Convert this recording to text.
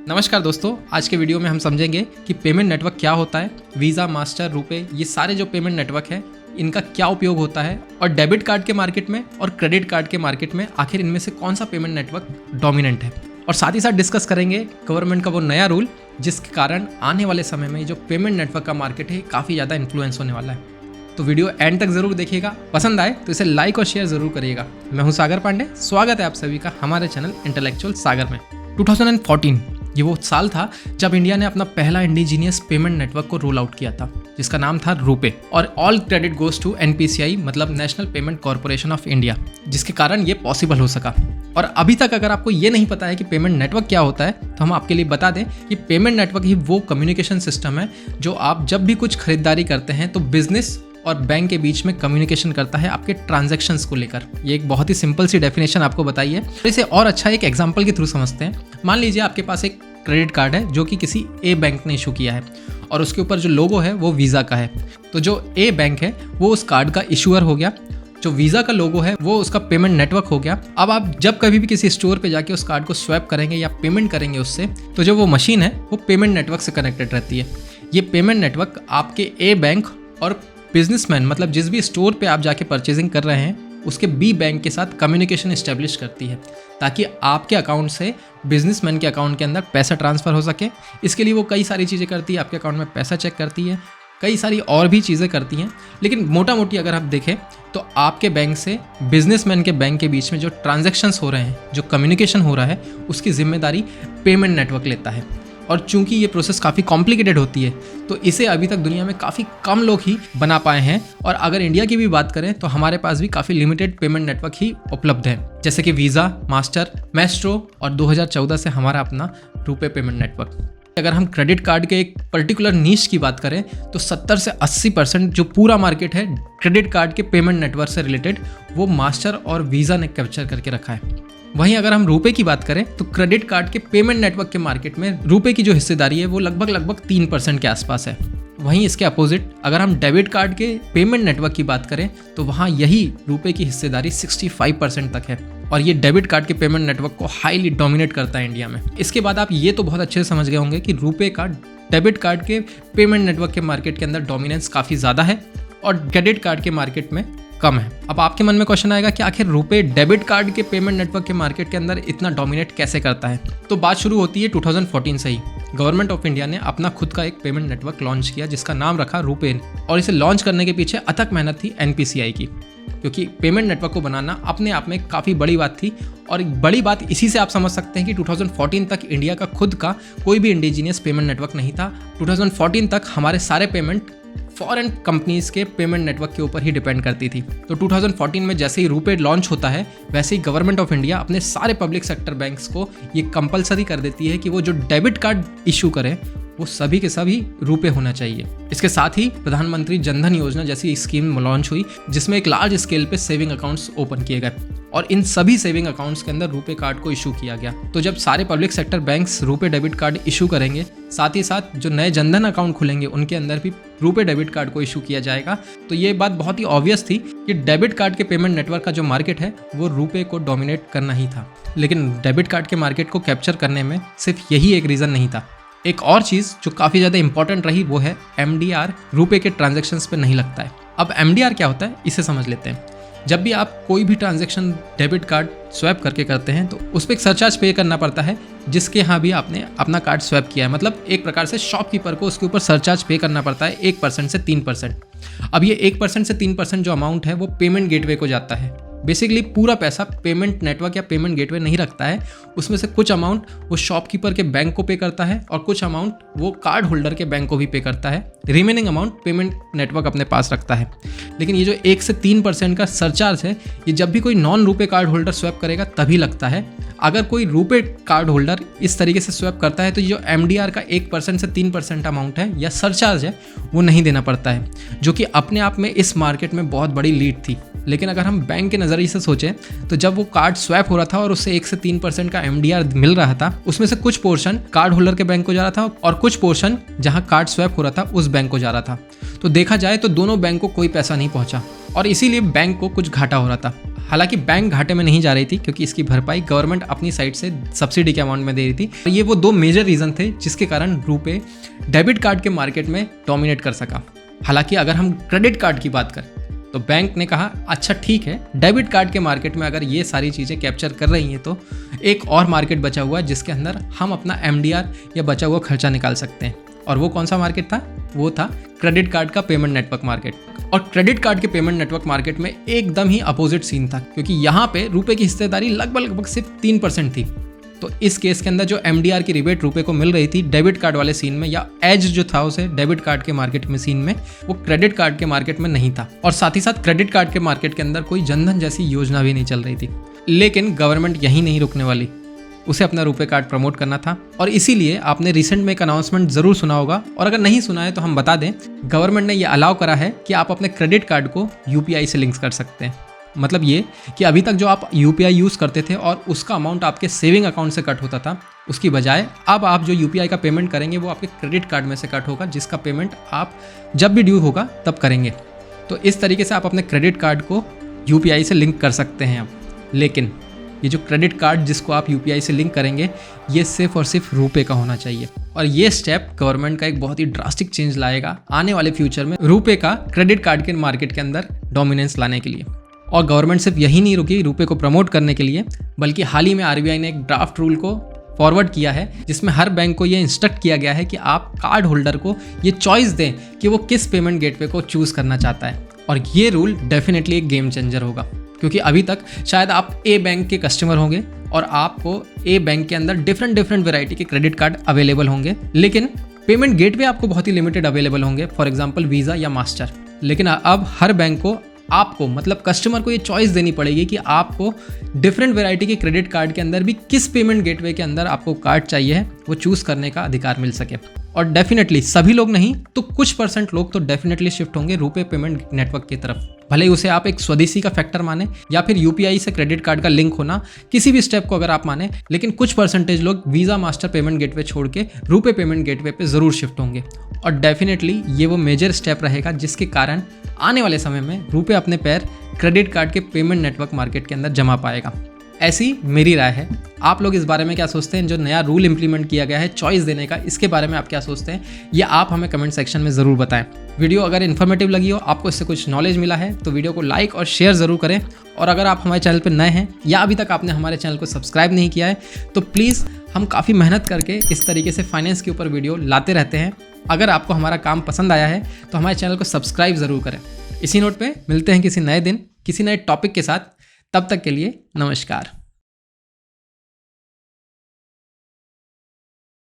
नमस्कार दोस्तों, आज के वीडियो में हम समझेंगे कि पेमेंट नेटवर्क क्या होता है, वीज़ा, मास्टर, रुपए, ये सारे जो पेमेंट नेटवर्क है इनका क्या उपयोग होता है और डेबिट कार्ड के मार्केट में और क्रेडिट कार्ड के मार्केट में आखिर इनमें से कौन सा पेमेंट नेटवर्क डोमिनेंट है। और साथ ही साथ डिस्कस करेंगे गवर्नमेंट का वो नया रूल जिसके कारण आने वाले समय में जो पेमेंट नेटवर्क का मार्केट है काफ़ी ज़्यादा इन्फ्लुएंस होने वाला है। तो वीडियो एंड तक जरूर देखिएगा, पसंद आए तो इसे लाइक और शेयर जरूर करिएगा। मैं हूं सागर पांडे, स्वागत है आप सभी का हमारे चैनल इंटेलेक्चुअल सागर में। 2014 ये वो साल था जब इंडिया ने अपना पहला इंडिजीनियस पेमेंट नेटवर्क को रोल आउट किया था जिसका नाम था रुपे, और all credit goes to NPCI मतलब national payment corporation of India, जिसके कारण ये पॉसिबल हो सका। और अभी तक अगर आपको ये नहीं पता है कि पेमेंट नेटवर्क क्या होता है तो हम आपके लिए बता दें कि पेमेंट नेटवर्क ही वो कम्युनिकेशन सिस्टम है जो आप जब भी कुछ खरीदारी करते हैं तो बिजनेस और बैंक के बीच में कम्युनिकेशन करता है आपके ट्रांजैक्शंस को लेकर। ये एक बहुत ही सिंपल सी डेफिनेशन आपको बताई है। इसे और अच्छा एक एग्जांपल के थ्रू समझते हैं। मान लीजिए आपके पास एक क्रेडिट कार्ड है जो कि किसी ए बैंक ने इशू किया है और उसके ऊपर जो लोगो है वो वीज़ा का है। तो जो ए बैंक है वो उस कार्ड का इशूअर हो गया, जो वीज़ा का लोगो है वो उसका पेमेंट नेटवर्क हो गया। अब आप जब कभी भी किसी स्टोर पे जाके उस कार्ड को स्वैप करेंगे या पेमेंट करेंगे उससे, तो जो वो मशीन है वो पेमेंट नेटवर्क से कनेक्टेड रहती है। ये पेमेंट नेटवर्क आपके ए बैंक और बिजनेसमैन मतलब जिस भी स्टोर पे आप जाके परचेजिंग कर रहे हैं उसके बी बैंक के साथ कम्युनिकेशन इस्टेब्लिश करती है ताकि आपके अकाउंट से बिजनेसमैन के अकाउंट के अंदर पैसा ट्रांसफ़र हो सके। इसके लिए वो कई सारी चीज़ें करती है, आपके अकाउंट में पैसा चेक करती है, कई सारी और भी चीज़ें करती हैं। लेकिन मोटा मोटी अगर आप देखें तो आपके बैंक से बिजनेसमैन के बैंक के बीच में जो ट्रांजैक्शंस हो रहे हैं, जो कम्युनिकेशन हो रहा है, उसकी जिम्मेदारी पेमेंट नेटवर्क लेता है। और चूंकि ये प्रोसेस काफ़ी कॉम्प्लिकेटेड होती है तो इसे अभी तक दुनिया में काफ़ी कम लोग ही बना पाए हैं। और अगर इंडिया की भी बात करें तो हमारे पास भी काफ़ी लिमिटेड पेमेंट नेटवर्क ही उपलब्ध है, जैसे कि वीज़ा, मास्टर, मैस्ट्रो और 2014 से हमारा अपना रुपे पेमेंट नेटवर्क। अगर हम क्रेडिट कार्ड के एक पर्टिकुलर नीश की बात करें तो 70 से 80% जो पूरा मार्केट है क्रेडिट कार्ड के पेमेंट नेटवर्क से रिलेटेड वो मास्टर और वीज़ा ने कैप्चर करके रखा है। वहीं अगर हम रुपए की बात करें तो क्रेडिट कार्ड के पेमेंट नेटवर्क के मार्केट में रुपए की जो हिस्सेदारी है वो लगभग 3% के आसपास है। वहीं इसके अपोजिट अगर हम डेबिट कार्ड के पेमेंट नेटवर्क की बात करें तो वहाँ यही रुपए की हिस्सेदारी 65% तक है, और ये डेबिट कार्ड के पेमेंट नेटवर्क को हाईली डोमिनेट करता है इंडिया में। इसके बाद आप ये तो बहुत अच्छे से समझ गए होंगे कि रुपए का डेबिट कार्ड के पेमेंट नेटवर्क के मार्केट के अंदर डोमिनेंस काफ़ी ज़्यादा है और क्रेडिट कार्ड के मार्केट में कम है। अब आपके मन में क्वेश्चन आएगा कि आखिर रुपए डेबिट कार्ड के पेमेंट नेटवर्क के मार्केट के अंदर इतना डोमिनेट कैसे करता है। तो बात शुरू होती है 2014 से ही। गवर्नमेंट ऑफ इंडिया ने अपना खुद का एक पेमेंट नेटवर्क लॉन्च किया जिसका नाम रखा रुपे, और इसे लॉन्च करने के पीछे अथक मेहनत थी एनपीसीआई की, क्योंकि पेमेंट नेटवर्क को बनाना अपने आप में काफ़ी बड़ी बात थी। और बड़ी बात इसी से आप समझ सकते हैं कि 2014 तक इंडिया का खुद का कोई भी इंडिजीनियस पेमेंट नेटवर्क नहीं था। 2014 तक हमारे सारे पेमेंट फॉरेन कंपनीज के पेमेंट नेटवर्क के ऊपर ही डिपेंड करती थी। तो 2014 में जैसे ही रुपे लॉन्च होता है वैसे ही गवर्नमेंट ऑफ इंडिया अपने सारे पब्लिक सेक्टर बैंक्स को ये कंपलसरी कर देती है कि वो जो डेबिट कार्ड इशू करें वो सभी के सभी रुपए होना चाहिए। इसके साथ ही प्रधानमंत्री जनधन योजना जैसी स्कीम लॉन्च हुई जिसमें एक लार्ज स्केल पे सेविंग अकाउंट्स ओपन किए गए और इन सभी सेविंग अकाउंट्स के अंदर रुपे कार्ड को इशू किया गया। तो जब सारे public sector banks RuPay debit card issue करेंगे, साथ ही साथ जो नए जनधन अकाउंट खुलेंगे उनके अंदर भी रुपे डेबिट कार्ड को इशू किया जाएगा। तो ये बात बहुत ही ऑब्वियस थी कि डेबिट कार्ड के पेमेंट नेटवर्क का जो मार्केट है वो रुपे को डोमिनेट करना ही था। लेकिन डेबिट कार्ड के मार्केट को कैप्चर करने में सिर्फ यही एक रीज़न नहीं था। एक और चीज़ जो काफ़ी ज़्यादा इंपॉर्टेंट रही वो है MDR रुपे के ट्रांजैक्शंस पे नहीं लगता है। अब MDR क्या होता है इसे समझ लेते हैं। जब भी आप कोई भी ट्रांजैक्शन डेबिट कार्ड स्वैप करके करते हैं तो उस पर एक सरचार्ज पे करना पड़ता है जिसके यहाँ भी आपने अपना कार्ड स्वैप किया है। मतलब एक प्रकार से शॉपकीपर को उसके ऊपर सरचार्ज पे करना पड़ता है 1% से 3%। अब ये 1% से 3% जो अमाउंट है वो पेमेंट गेटवे को जाता है। बेसिकली पूरा पैसा पेमेंट नेटवर्क या पेमेंट गेटवे नहीं रखता है, उसमें से कुछ अमाउंट वो शॉपकीपर के बैंक को पे करता है और कुछ अमाउंट वो कार्ड होल्डर के बैंक को भी पे करता है। रिमेनिंग अमाउंट पेमेंट नेटवर्क अपने पास रखता है। लेकिन ये जो 1 से 3% का सरचार्ज है ये जब भी कोई non RuPay card holder swap करेगा तभी लगता है। अगर कोई रुपे कार्ड होल्डर इस तरीके से स्वैप करता है तो ये जो MDR का 1% से 3% अमाउंट है या सरचार्ज है वो नहीं देना पड़ता है, जो कि अपने आप में इस मार्केट में बहुत बड़ी लीड थी। लेकिन अगर हम बैंक के नज़रिए से सोचें तो जब वो कार्ड स्वैप हो रहा था और उससे 1 से 3% का MDR मिल रहा था, उसमें से कुछ पोर्शन कार्ड होल्डर के बैंक को जा रहा था और कुछ पोर्शन जहां कार्ड स्वैप हो रहा था उस बैंक को जा रहा था। तो देखा जाए तो दोनों बैंक को कोई पैसा नहीं पहुंचा और इसीलिए बैंक को कुछ घाटा हो रहा था। हालांकि बैंक घाटे में नहीं जा रही थी क्योंकि इसकी भरपाई गवर्नमेंट अपनी साइड से सब्सिडी के अमाउंट में दे रही थी। ये वो 2 मेजर रीज़न थे जिसके कारण रुपए डेबिट कार्ड के मार्केट में डोमिनेट कर सका। हालांकि अगर हम क्रेडिट कार्ड की बात करें तो बैंक ने कहा अच्छा ठीक है, डेबिट कार्ड के मार्केट में अगर ये सारी चीज़ें कैप्चर कर रही हैं तो एक और मार्केट बचा हुआ है जिसके अंदर हम अपना MDR या बचा हुआ खर्चा निकाल सकते हैं। और वो कौन सा मार्केट था? वो था क्रेडिट कार्ड का पेमेंट नेटवर्क मार्केट। और क्रेडिट कार्ड के पेमेंट नेटवर्क मार्केट में एकदम ही अपोजिट सीन था, क्योंकि यहाँ पे रुपए की हिस्सेदारी लगभग सिर्फ 3% थी। तो इस केस के अंदर जो MDR की रिबेट रुपए को मिल रही थी डेबिट कार्ड वाले सीन में, या एज जो था उसे डेबिट कार्ड के मार्केट में सीन में, वो क्रेडिट कार्ड के मार्केट में नहीं था। और साथ ही साथ क्रेडिट कार्ड के मार्केट के अंदर कोई जनधन जैसी योजना भी नहीं चल रही थी। लेकिन गवर्नमेंट यहीं नहीं रुकने वाली, उसे अपना रुपए कार्ड प्रमोट करना था। और इसीलिए आपने रिसेंट में एक अनाउंसमेंट जरूर सुना होगा, और अगर नहीं सुना है तो हम बता दें, गवर्नमेंट ने ये अलाउ करा है कि आप अपने क्रेडिट कार्ड को UPI से लिंक कर सकते हैं। मतलब ये कि अभी तक जो आप UPI यूज़ करते थे और उसका अमाउंट आपके सेविंग अकाउंट से कट होता था, उसकी बजाय अब आप जो UPI का पेमेंट करेंगे वो आपके क्रेडिट कार्ड में से कट होगा, जिसका पेमेंट आप जब भी ड्यू होगा तब करेंगे। तो इस तरीके से आप अपने क्रेडिट कार्ड को UPI से लिंक कर सकते हैं अब। लेकिन ये जो क्रेडिट कार्ड जिसको आप UPI से लिंक करेंगे, ये सिर्फ और सिर्फ रुपए का होना चाहिए। और ये स्टेप गवर्नमेंट का एक बहुत ही ड्रास्टिक चेंज लाएगा आने वाले फ्यूचर में रुपए का क्रेडिट कार्ड के मार्केट के अंदर डोमिनेंस लाने के लिए। और गवर्नमेंट सिर्फ यही नहीं रुकी रुपए को प्रमोट करने के लिए, बल्कि हाल ही में RBI ने एक ड्राफ्ट रूल को फॉरवर्ड किया है जिसमें हर बैंक को ये इंस्ट्रक्ट किया गया है कि आप कार्ड होल्डर को ये चॉइस दें कि वो किस पेमेंट गेटवे को चूज़ करना चाहता है। और ये रूल डेफिनेटली एक गेम चेंजर होगा, क्योंकि अभी तक शायद आप A बैंक के कस्टमर होंगे और आपको A बैंक के अंदर डिफरेंट वैरायटी के क्रेडिट कार्ड अवेलेबल होंगे, लेकिन पेमेंट गेटवे आपको बहुत ही लिमिटेड अवेलेबल होंगे, फॉर एग्जांपल वीज़ा या मास्टर। लेकिन अब हर बैंक को आपको मतलब कस्टमर को ये चॉइस देनी पड़ेगी कि आपको डिफरेंट वैरायटी के क्रेडिट कार्ड के अंदर भी किस पेमेंट गेटवे के अंदर आपको कार्ड चाहिए है, वो चूज़ करने का अधिकार मिल सके। और डेफिनेटली सभी लोग नहीं तो कुछ % लोग तो डेफिनेटली शिफ्ट होंगे रुपए पेमेंट नेटवर्क की तरफ। भले ही उसे आप एक स्वदेशी का फैक्टर माने या फिर UPI से क्रेडिट कार्ड का लिंक होना, किसी भी स्टेप को अगर आप माने, लेकिन कुछ % लोग वीज़ा मास्टर पेमेंट गेटवे छोड़ के रुपए पेमेंट गेटवे पे ज़रूर शिफ्ट होंगे। और डेफिनेटली ये वो मेजर स्टेप रहेगा जिसके कारण आने वाले समय में रुपए अपने पैर क्रेडिट कार्ड के पेमेंट नेटवर्क मार्केट के अंदर जमा पाएगा। ऐसी मेरी राय है। आप लोग इस बारे में क्या सोचते हैं? जो नया रूल इंप्लीमेंट किया गया है चॉइस देने का, इसके बारे में आप क्या सोचते हैं? ये आप हमें कमेंट सेक्शन में ज़रूर बताएं। वीडियो अगर इन्फॉर्मेटिव लगी हो, आपको इससे कुछ नॉलेज मिला है, तो वीडियो को लाइक और शेयर ज़रूर करें। और अगर आप हमारे चैनल पर नए हैं या अभी तक आपने हमारे चैनल को सब्सक्राइब नहीं किया है, तो प्लीज़, हम काफ़ी मेहनत करके इस तरीके से फाइनेंस के ऊपर वीडियो लाते रहते हैं। अगर आपको हमारा काम पसंद आया है तो हमारे चैनल को सब्सक्राइब ज़रूर करें। इसी नोट पे मिलते हैं किसी नए दिन किसी नए टॉपिक के साथ। तब तक के लिए नमस्कार।